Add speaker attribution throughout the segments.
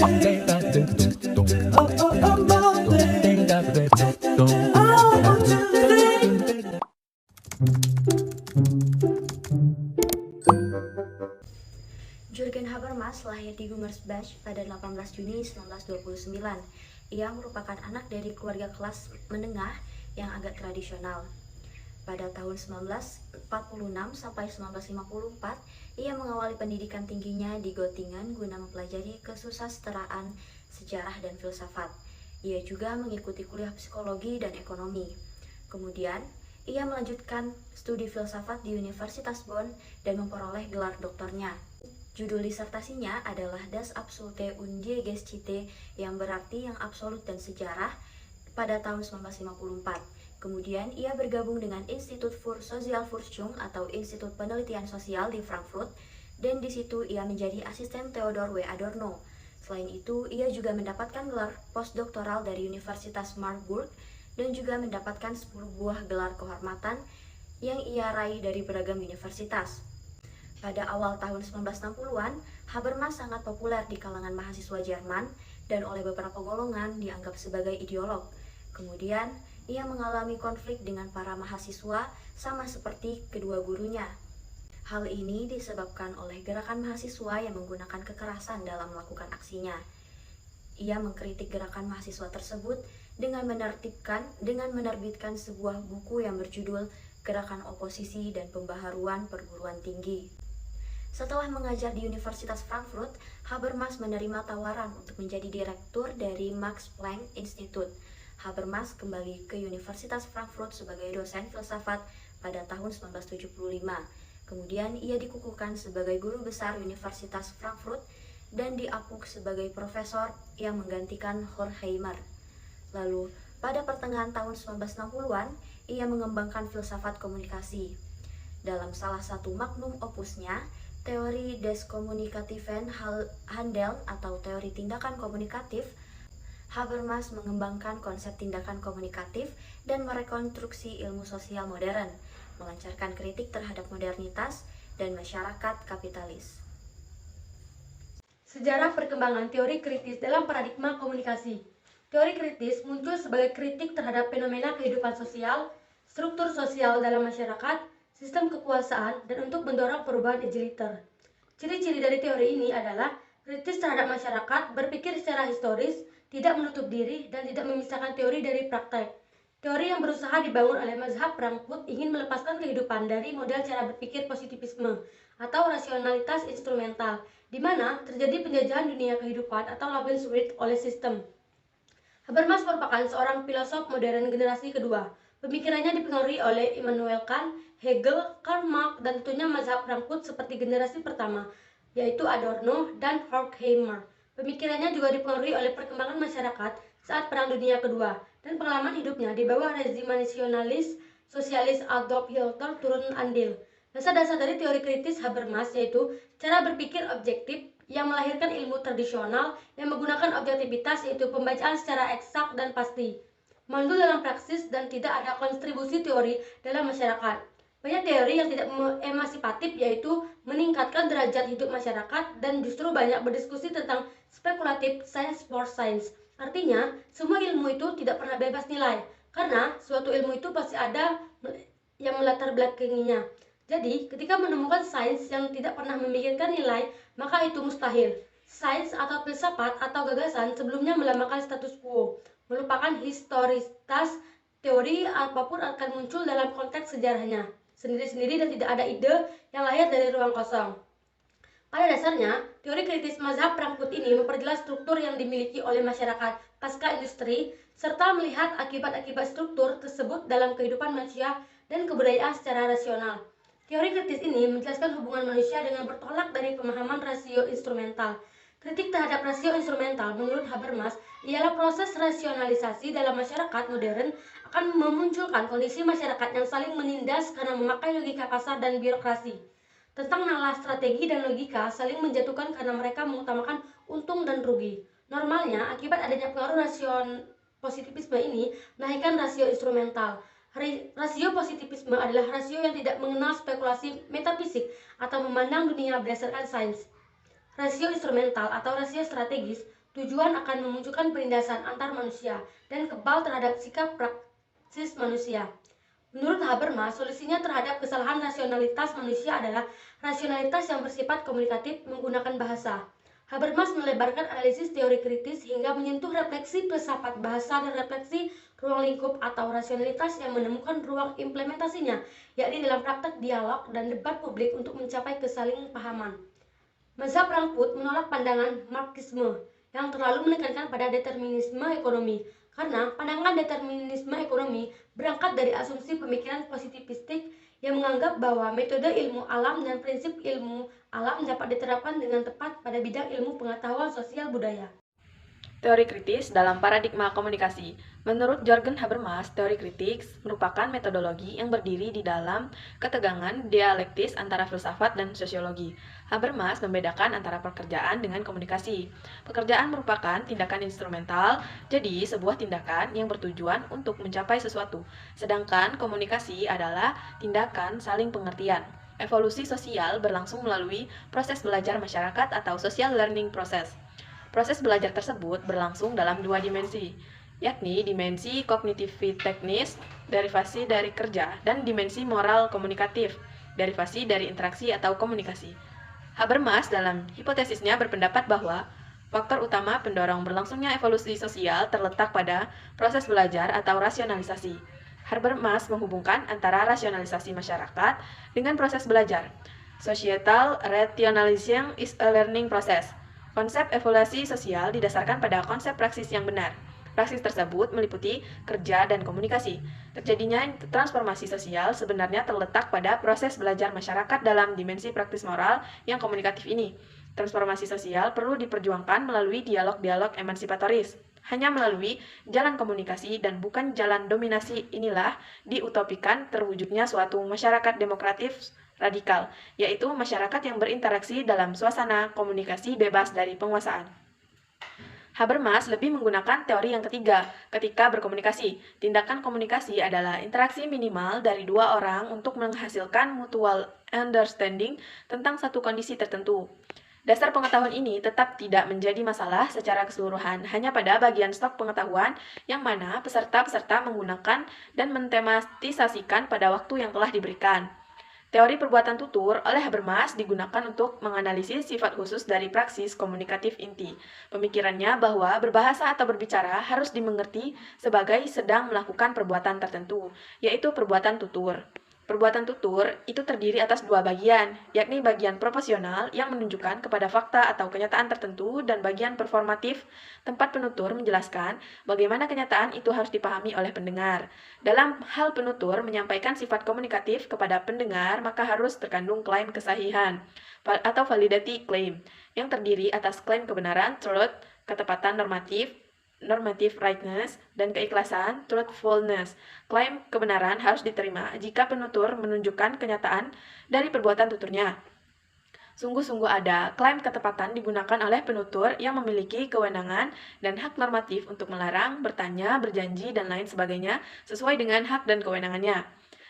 Speaker 1: Jürgen Habermas lahir di Gummersbach pada 18 Juni 1929. Ia merupakan anak dari keluarga kelas menengah yang agak tradisional. Pada tahun 1946 sampai 1954, ia mengawali pendidikan tingginya di Göttingen guna mempelajari kesusasteraan, sejarah, dan filsafat. Ia juga mengikuti kuliah psikologi dan ekonomi. Kemudian, ia melanjutkan studi filsafat di Universitas Bonn dan memperoleh gelar doktornya. Judul disertasinya adalah Das Absolute und die Geschichte, yang berarti yang absolut dan sejarah, pada tahun 1954. Kemudian ia bergabung dengan Institut für Sozialforschung atau Institut Penelitian Sosial di Frankfurt, dan di situ ia menjadi asisten Theodor W. Adorno. Selain itu, ia juga mendapatkan gelar postdoktoral dari Universitas Marburg dan juga mendapatkan 10 buah gelar kehormatan yang ia raih dari beragam universitas. Pada awal tahun 1960-an, Habermas sangat populer di kalangan mahasiswa Jerman dan oleh beberapa golongan dianggap sebagai ideolog. Kemudian, ia mengalami konflik dengan para mahasiswa sama seperti kedua gurunya. Hal ini disebabkan oleh gerakan mahasiswa yang menggunakan kekerasan dalam melakukan aksinya. Ia mengkritik gerakan mahasiswa tersebut dengan menerbitkan sebuah buku yang berjudul Gerakan Oposisi dan Pembaharuan Perguruan Tinggi. Setelah mengajar di Universitas Frankfurt, Habermas menerima tawaran untuk menjadi direktur dari Max Planck Institute. Habermas kembali ke Universitas Frankfurt sebagai dosen filsafat pada tahun 1975. Kemudian ia dikukuhkan sebagai guru besar Universitas Frankfurt dan diapuk sebagai profesor yang menggantikan Horkheimer. Lalu, pada pertengahan tahun 1960-an, ia mengembangkan filsafat komunikasi. Dalam salah satu magnum opusnya, Teori des Kommunikativen Handeln atau teori tindakan komunikatif, Habermas mengembangkan konsep tindakan komunikatif dan merekonstruksi ilmu sosial modern, melancarkan kritik terhadap modernitas dan masyarakat kapitalis.
Speaker 2: Sejarah perkembangan teori kritis dalam paradigma komunikasi. Teori kritis muncul sebagai kritik terhadap fenomena kehidupan sosial, struktur sosial dalam masyarakat, sistem kekuasaan, dan untuk mendorong perubahan egaliter. Ciri-ciri dari teori ini adalah kritis terhadap masyarakat, berpikir secara historis, tidak menutup diri, dan tidak memisahkan teori dari praktek. Teori yang berusaha dibangun oleh mazhab Frankfurt ingin melepaskan kehidupan dari model cara berpikir positivisme atau rasionalitas instrumental, di mana terjadi penjajahan dunia kehidupan atau Lebenswelt oleh sistem. Habermas merupakan seorang filosof modern generasi kedua. Pemikirannya dipengaruhi oleh Immanuel Kant, Hegel, Karl Marx, dan tentunya mazhab Frankfurt seperti generasi pertama, yaitu Adorno dan Horkheimer. Pemikirannya juga dipengaruhi oleh perkembangan masyarakat saat Perang Dunia Kedua dan pengalaman hidupnya di bawah rezim nasionalis sosialis Adolf Hitler turun andil. Dasar-dasar dari teori kritis Habermas yaitu cara berpikir objektif yang melahirkan ilmu tradisional yang menggunakan objektivitas, yaitu pembacaan secara eksak dan pasti, mandul dalam praksis, dan tidak ada kontribusi teori dalam masyarakat. Banyak teori yang tidak emasipatif, yaitu meningkatkan derajat hidup masyarakat, dan justru banyak berdiskusi tentang spekulatif science for science. Artinya, semua ilmu itu tidak pernah bebas nilai, karena suatu ilmu itu pasti ada yang melatar belakanginya. Jadi, ketika menemukan sains yang tidak pernah memikirkan nilai, maka itu mustahil. Sains atau filsafat atau gagasan sebelumnya melambangkan status quo, melupakan historisitas. Teori apapun akan muncul dalam konteks sejarahnya sendiri-sendiri dan tidak ada ide yang lahir dari ruang kosong. Pada dasarnya, teori kritis mazhab Frankfurt ini memperjelas struktur yang dimiliki oleh masyarakat pasca industri, serta melihat akibat-akibat struktur tersebut dalam kehidupan manusia dan kebudayaan secara rasional. Teori kritis ini menjelaskan hubungan manusia dengan bertolak dari pemahaman rasio instrumental. Kritik terhadap rasio instrumental menurut Habermas ialah proses rasionalisasi dalam masyarakat modern akan memunculkan kondisi masyarakat yang saling menindas karena memakai logika kasar dan birokrasi. Tentang nalar strategi dan logika saling menjatuhkan karena mereka mengutamakan untung dan rugi. Normalnya, akibat adanya pengaruh positivisme ini melahirkan rasio instrumental. Rasio positivisme adalah rasio yang tidak mengenal spekulasi metafisik atau memandang dunia berdasarkan sains. Rasio instrumental atau rasio strategis Tujuan akan memunculkan penindasan antar manusia dan kebal terhadap sikap praksis manusia. Menurut Habermas, solusinya terhadap kesalahan rasionalitas manusia adalah rasionalitas yang bersifat komunikatif menggunakan bahasa. Habermas melebarkan analisis teori kritis hingga menyentuh refleksi filsafat bahasa dan refleksi ruang lingkup atau rasionalitas yang menemukan ruang implementasinya, yakni dalam praktek dialog dan debat publik untuk mencapai kesalingpahaman. Mazhab Frankfurt menolak pandangan Marxisme yang terlalu menekankan pada determinisme ekonomi, karena pandangan determinisme ekonomi berangkat dari asumsi pemikiran positivistik yang menganggap bahwa metode ilmu alam dan prinsip ilmu alam dapat diterapkan dengan tepat pada bidang ilmu pengetahuan sosial budaya.
Speaker 3: Teori kritis dalam paradigma komunikasi. Menurut Jürgen Habermas, teori kritis merupakan metodologi yang berdiri di dalam ketegangan dialektis antara filsafat dan sosiologi. Habermas membedakan antara pekerjaan dengan komunikasi. Pekerjaan merupakan tindakan instrumental, jadi sebuah tindakan yang bertujuan untuk mencapai sesuatu. Sedangkan komunikasi adalah tindakan saling pengertian. Evolusi sosial berlangsung melalui proses belajar masyarakat atau social learning process. Proses belajar tersebut berlangsung dalam dua dimensi, yakni dimensi kognitif-teknis, derivasi dari kerja, dan dimensi moral komunikatif, derivasi dari interaksi atau komunikasi. Habermas dalam hipotesisnya berpendapat bahwa faktor utama pendorong berlangsungnya evolusi sosial terletak pada proses belajar atau rasionalisasi. Habermas menghubungkan antara rasionalisasi masyarakat dengan proses belajar. Societal rationalization is a learning process. Konsep evaluasi sosial didasarkan pada konsep praksis yang benar. Praksis tersebut meliputi kerja dan komunikasi. Terjadinya transformasi sosial sebenarnya terletak pada proses belajar masyarakat dalam dimensi praktis moral yang komunikatif ini. Transformasi sosial perlu diperjuangkan melalui dialog-dialog emansipatoris. Hanya melalui jalan komunikasi dan bukan jalan dominasi inilah diutopikan terwujudnya suatu masyarakat demokratis radikal, yaitu masyarakat yang berinteraksi dalam suasana komunikasi bebas dari penguasaan. Habermas lebih menggunakan teori yang ketiga ketika berkomunikasi. Tindakan komunikasi adalah interaksi minimal dari dua orang untuk menghasilkan mutual understanding tentang satu kondisi tertentu. Dasar pengetahuan ini tetap tidak menjadi masalah secara keseluruhan, hanya pada bagian stok pengetahuan yang mana peserta-peserta menggunakan dan mentematisasikan pada waktu yang telah diberikan. Teori perbuatan tutur oleh Habermas digunakan untuk menganalisis sifat khusus dari praksis komunikatif inti. Pemikirannya bahwa berbahasa atau berbicara harus dimengerti sebagai sedang melakukan perbuatan tertentu, yaitu perbuatan tutur. Perbuatan tutur itu terdiri atas dua bagian, yakni bagian proporsional yang menunjukkan kepada fakta atau kenyataan tertentu dan bagian performatif, tempat penutur menjelaskan bagaimana kenyataan itu harus dipahami oleh pendengar. Dalam hal penutur menyampaikan sifat komunikatif kepada pendengar, maka harus terkandung klaim kesahihan atau validity claim yang terdiri atas klaim kebenaran, truth, ketepatan normative rightness, dan keikhlasan, truthfulness. Klaim kebenaran harus diterima jika penutur menunjukkan kenyataan dari perbuatan tuturnya. Sungguh-sungguh ada, klaim ketepatan digunakan oleh penutur yang memiliki kewenangan dan hak normatif untuk melarang, bertanya, berjanji, dan lain sebagainya sesuai dengan hak dan kewenangannya.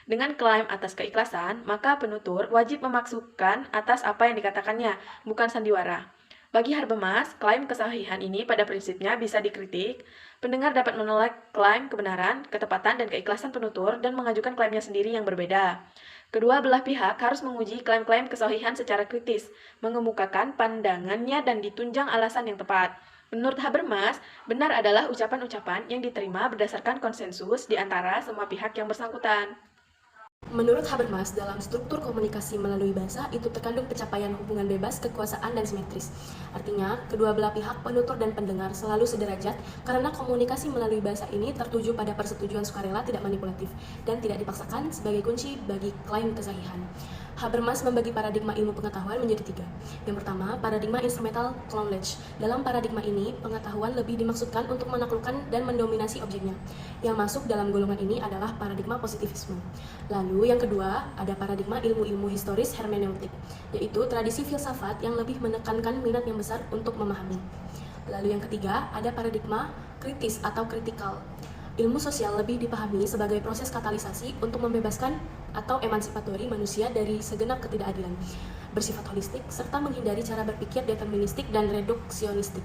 Speaker 3: Dengan klaim atas keikhlasan, maka penutur wajib memaksukan atas apa yang dikatakannya, bukan sandiwara. Bagi Habermas, klaim kesahihan ini pada prinsipnya bisa dikritik. Pendengar dapat menolak klaim kebenaran, ketepatan, dan keikhlasan penutur dan mengajukan klaimnya sendiri yang berbeda. Kedua belah pihak harus menguji klaim-klaim kesahihan secara kritis, mengemukakan pandangannya dan ditunjang alasan yang tepat. Menurut Habermas, benar adalah ucapan-ucapan yang diterima berdasarkan konsensus di antara semua pihak yang bersangkutan.
Speaker 4: Menurut Habermas, dalam struktur komunikasi melalui bahasa itu terkandung pencapaian hubungan bebas, kekuasaan, dan simetris. Artinya, kedua belah pihak, penutur dan pendengar selalu sederajat karena komunikasi melalui bahasa ini tertuju pada persetujuan sukarela, tidak manipulatif, dan tidak dipaksakan sebagai kunci bagi klaim kesahihan. Habermas membagi paradigma ilmu pengetahuan menjadi tiga. Yang pertama, paradigma instrumental knowledge. Dalam paradigma ini, pengetahuan lebih dimaksudkan untuk menaklukkan dan mendominasi objeknya. Yang masuk dalam golongan ini adalah paradigma positivisme. Lalu yang kedua, ada paradigma ilmu-ilmu historis hermeneutik, yaitu tradisi filsafat yang lebih menekankan minat yang besar untuk memahami. Lalu yang ketiga, ada paradigma kritis atau kritikal. Ilmu sosial lebih dipahami sebagai proses katalisasi untuk membebaskan atau emansipatori manusia dari segenap ketidakadilan, bersifat holistik, serta menghindari cara berpikir deterministik dan reduksionistik.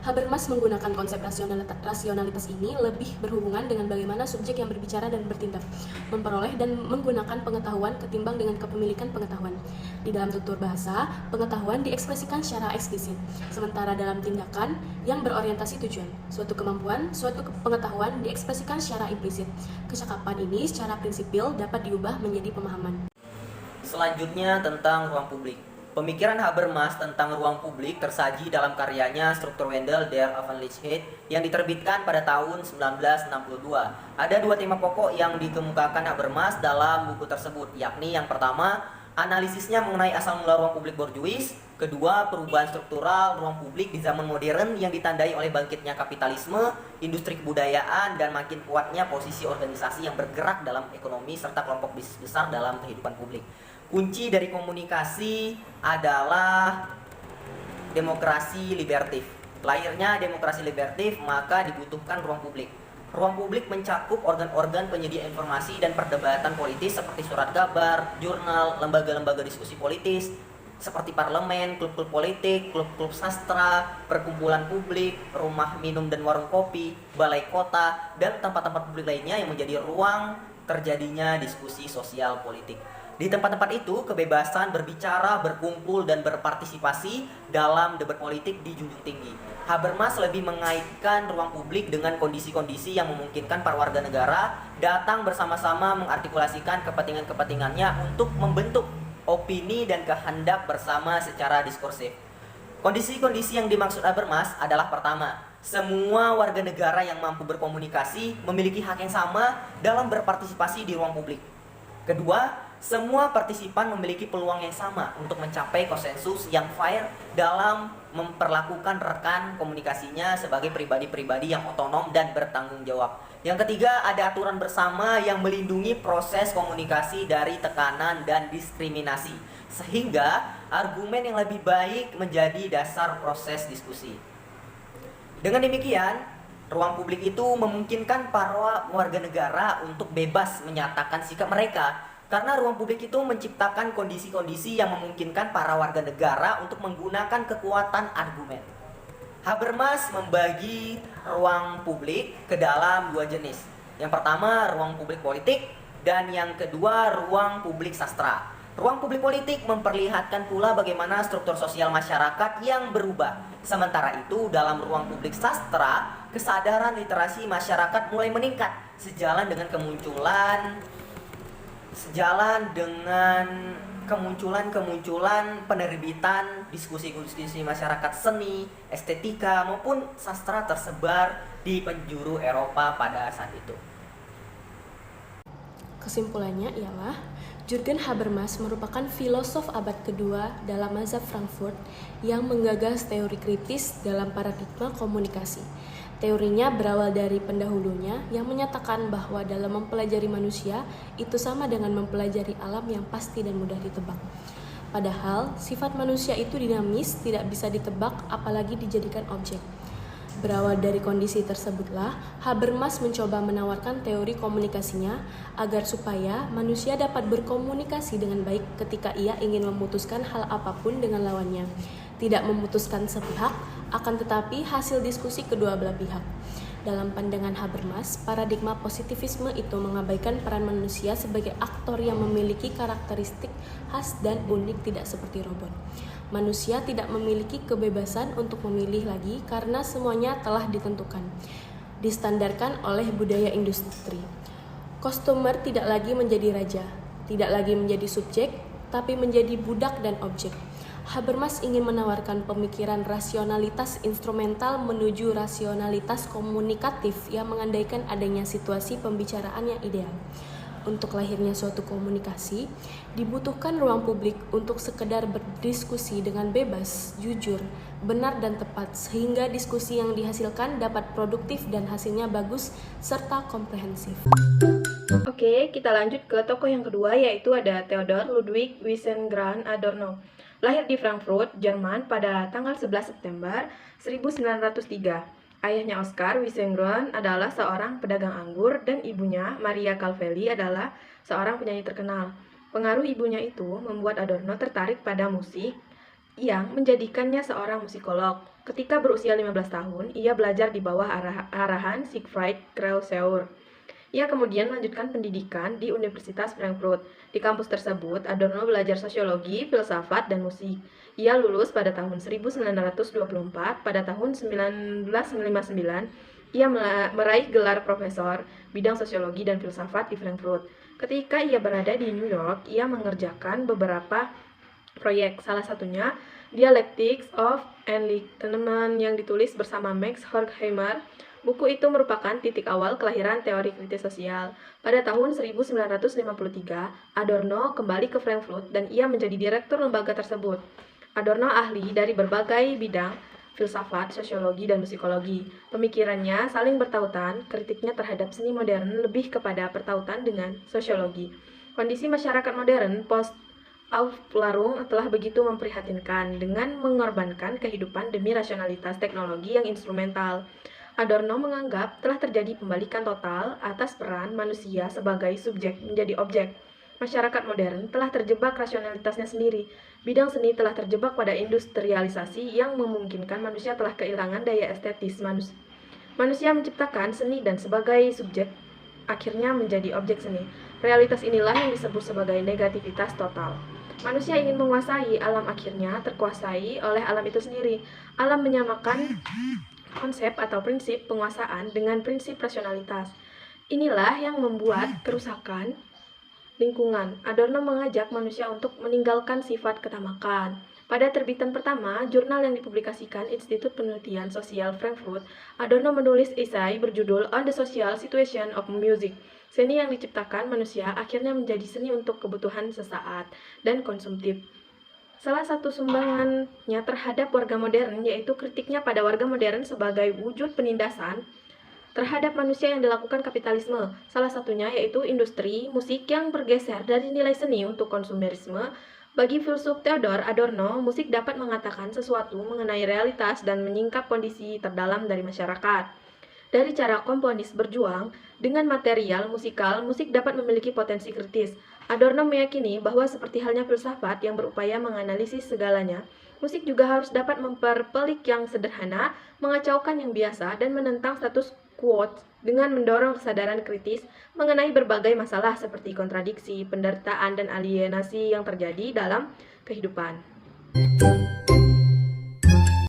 Speaker 4: Habermas menggunakan konsep rasionalitas ini lebih berhubungan dengan bagaimana subjek yang berbicara dan bertindak, memperoleh dan menggunakan pengetahuan ketimbang dengan kepemilikan pengetahuan. Di dalam tutur bahasa, pengetahuan diekspresikan secara eksplisit, sementara dalam tindakan yang berorientasi tujuan, suatu kemampuan, suatu pengetahuan diekspresikan secara implisit. Kecakapan ini secara prinsipil dapat diubah menjadi pemahaman.
Speaker 5: Selanjutnya tentang ruang publik. Pemikiran Habermas tentang ruang publik tersaji dalam karyanya Strukturwandel der Öffentlichkeit yang diterbitkan pada tahun 1962. Ada dua tema pokok yang dikemukakan Habermas dalam buku tersebut, yakni yang pertama, analisisnya mengenai asal mula ruang publik borjuis, kedua, perubahan struktural ruang publik di zaman modern yang ditandai oleh bangkitnya kapitalisme, industri kebudayaan, dan makin kuatnya posisi organisasi yang bergerak dalam ekonomi serta kelompok bisnis besar dalam kehidupan publik. Kunci dari komunikasi adalah demokrasi libertif. Lahirnya demokrasi libertif, maka dibutuhkan ruang publik. Ruang publik mencakup organ-organ penyedia informasi dan perdebatan politis seperti surat kabar, jurnal, lembaga-lembaga diskusi politis, seperti parlemen, klub-klub politik, klub-klub sastra, perkumpulan publik, rumah minum dan warung kopi, balai kota, dan tempat-tempat publik lainnya yang menjadi ruang terjadinya diskusi sosial politik. Di tempat-tempat itu, kebebasan berbicara, berkumpul, dan berpartisipasi dalam debat politik dijunjung tinggi. Habermas lebih mengaitkan ruang publik dengan kondisi-kondisi yang memungkinkan para warga negara datang bersama-sama mengartikulasikan kepentingan-kepentingannya untuk membentuk opini dan kehendak bersama secara diskursif. Kondisi-kondisi yang dimaksud Habermas adalah pertama, semua warga negara yang mampu berkomunikasi memiliki hak yang sama dalam berpartisipasi di ruang publik. Kedua, semua partisipan memiliki peluang yang sama untuk mencapai konsensus yang fair dalam memperlakukan rekan komunikasinya sebagai pribadi-pribadi yang otonom dan bertanggung jawab. Yang ketiga, ada aturan bersama yang melindungi proses komunikasi dari tekanan dan diskriminasi, sehingga argumen yang lebih baik menjadi dasar proses diskusi. Dengan demikian, ruang publik itu memungkinkan para warga negara untuk bebas menyatakan sikap mereka, karena ruang publik itu menciptakan kondisi-kondisi yang memungkinkan para warga negara untuk menggunakan kekuatan argumen. Habermas membagi ruang publik ke dalam dua jenis. Yang pertama, ruang publik politik, dan yang kedua, ruang publik sastra. Ruang publik politik memperlihatkan pula bagaimana struktur sosial masyarakat yang berubah. Sementara itu, dalam ruang publik sastra, kesadaran literasi masyarakat mulai meningkat sejalan dengan kemunculan penerbitan diskusi-diskusi masyarakat seni, estetika maupun sastra tersebar di penjuru Eropa pada saat itu.
Speaker 4: Kesimpulannya ialah Jürgen Habermas merupakan filosof abad kedua dalam mazhab Frankfurt yang menggagas teori kritis dalam paradigma komunikasi. Teorinya berawal dari pendahulunya yang menyatakan bahwa dalam mempelajari manusia itu sama dengan mempelajari alam yang pasti dan mudah ditebak. Padahal sifat manusia itu dinamis, tidak bisa ditebak apalagi dijadikan objek. Berawal dari kondisi tersebutlah, Habermas mencoba menawarkan teori komunikasinya agar supaya manusia dapat berkomunikasi dengan baik ketika ia ingin memutuskan hal apapun dengan lawannya. Tidak memutuskan sepihak, akan tetapi hasil diskusi kedua belah pihak. Dalam pandangan Habermas, paradigma positivisme itu mengabaikan peran manusia sebagai aktor yang memiliki karakteristik khas dan unik tidak seperti robot. Manusia tidak memiliki kebebasan untuk memilih lagi karena semuanya telah ditentukan, distandarkan oleh budaya industri. Customer tidak lagi menjadi raja, tidak lagi menjadi subjek, tapi menjadi budak dan objek. Habermas ingin menawarkan pemikiran rasionalitas instrumental menuju rasionalitas komunikatif yang mengandaikan adanya situasi pembicaraan yang ideal. Untuk lahirnya suatu komunikasi, dibutuhkan ruang publik untuk sekedar berdiskusi dengan bebas, jujur, benar dan tepat, sehingga diskusi yang dihasilkan dapat produktif dan hasilnya bagus serta komprehensif.
Speaker 3: Oke, kita lanjut ke tokoh yang kedua, yaitu ada Theodor Ludwig Wiesengrad Adorno. Lahir di Frankfurt, Jerman pada tanggal 11 September 1903. Ayahnya Oskar Wiesengrad adalah seorang pedagang anggur dan ibunya Maria Calvelli adalah seorang penyanyi terkenal. Pengaruh ibunya itu membuat Adorno tertarik pada musik yang menjadikannya seorang musikolog. Ketika berusia 15 tahun, ia belajar di bawah arahan Siegfried Krausseur. Ia kemudian melanjutkan pendidikan di Universitas Frankfurt. Di kampus tersebut, Adorno belajar sosiologi, filsafat, dan musik. Ia lulus pada tahun 1924. Pada tahun 1959, ia meraih gelar profesor bidang sosiologi dan filsafat di Frankfurt. Ketika ia berada di New York, ia mengerjakan beberapa proyek, salah satunya Dialectics of Enlightenment yang ditulis bersama Max Horkheimer. Buku itu merupakan titik awal kelahiran teori kritis sosial. Pada tahun 1953, Adorno kembali ke Frankfurt dan ia menjadi direktur lembaga tersebut. Adorno ahli dari berbagai bidang, filsafat, sosiologi, dan psikologi. Pemikirannya saling bertautan, kritiknya terhadap seni modern lebih kepada bertautan dengan sosiologi. Kondisi masyarakat modern post-Aufklärung telah begitu memprihatinkan dengan mengorbankan kehidupan demi rasionalitas teknologi yang instrumental. Adorno menganggap telah terjadi pembalikan total atas peran manusia sebagai subjek menjadi objek. Masyarakat modern telah terjebak rasionalitasnya sendiri. Bidang seni telah terjebak pada industrialisasi yang memungkinkan manusia telah kehilangan daya estetis manusia. Manusia menciptakan seni dan sebagai subjek akhirnya menjadi objek seni. Realitas inilah yang disebut sebagai negativitas total. Manusia ingin menguasai alam, akhirnya terkuasai oleh alam itu sendiri. Alam menyamakan konsep atau prinsip penguasaan dengan prinsip rasionalitas. Inilah yang membuat kerusakan lingkungan. Adorno mengajak manusia untuk meninggalkan sifat ketamakan. Pada terbitan pertama, jurnal yang dipublikasikan Institut Penelitian Sosial Frankfurt, Adorno menulis esai berjudul On the Social Situation of Music. Seni yang diciptakan manusia akhirnya menjadi seni untuk kebutuhan sesaat dan konsumtif. Salah satu sumbangannya terhadap warga modern yaitu kritiknya pada warga modern sebagai wujud penindasan terhadap manusia yang dilakukan kapitalisme. Salah satunya yaitu industri musik yang bergeser dari nilai seni untuk konsumerisme. Bagi filsuf Theodor Adorno, musik dapat mengatakan sesuatu mengenai realitas dan menyingkap kondisi terdalam dari masyarakat. Dari cara komponis berjuang dengan material musikal, musik dapat memiliki potensi kritis. Adorno meyakini bahwa seperti halnya filsafat yang berupaya menganalisis segalanya, musik juga harus dapat memperpelik yang sederhana, mengacaukan yang biasa, dan menentang status quo dengan mendorong kesadaran kritis mengenai berbagai masalah seperti kontradiksi, penderitaan, dan alienasi yang terjadi dalam kehidupan.